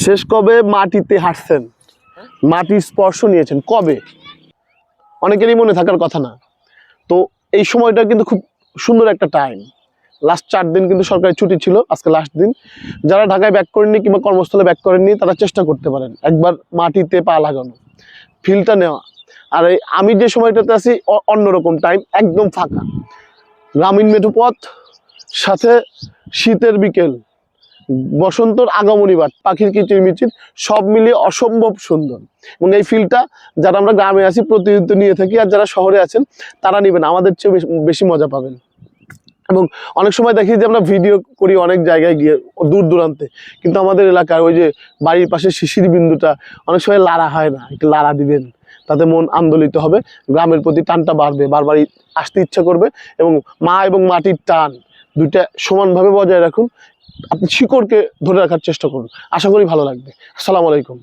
শেষ কবে মাটিতে হাঁটছেন, মাটির স্পর্শ নিয়েছেন কবে? অনেকেরই মনে থাকার কথা না। তো এই সময়টা কিন্তু খুব সুন্দর একটা টাইম। লাস্ট 4 দিন কিন্তু সরকারি ছুটি ছিল, আজকে লাস্ট দিন। যারা ঢাকায় ব্যাক করেননি কিংবা কর্মস্থলে ব্যাক করেননি তারা চেষ্টা করতে পারেন একবার মাটিতে পা লাগানো, ফিলটা নেওয়া। আর আমি যে সময়টাতে আছি অন্যরকম টাইম, একদম ফাঁকা, গ্রামীণ মেঠোপথ, সাথে শীতের বিকেল, বসন্তর আগমনী বাট, পাখির কিচিরমিচির, সব মিলিয়ে অসম্ভব সুন্দর। এবং এই ফিলটা যারা আমরা গ্রামে আছি প্রতিনিয়ত নিয়ে থাকি, আর যারা শহরে আছেন তারা নেবেন, আমাদের চেয়ে বেশি মজা পাবেন। এবং অনেক সময় দেখি যে আমরা ভিডিও করি অনেক জায়গায় গিয়ে দূর দূরান্তে, কিন্তু আমাদের এলাকায় ওই যে বাড়ির পাশে শিশির বিন্দুটা অনেক সময় লাড়া হয় না, একটু লাড়া দিবেন, তাতে মন আন্দোলিত হবে, গ্রামের প্রতি টানটা বাড়বে, বারবারই আসতে ইচ্ছা করবে। এবং মা এবং মাটির টান দুইটা সমানভাবে বজায় রাখুন, আপনি শিকড়কে ধরে রাখার চেষ্টা করুন, আশা করি ভালো লাগবে। আসসালামু আলাইকুম।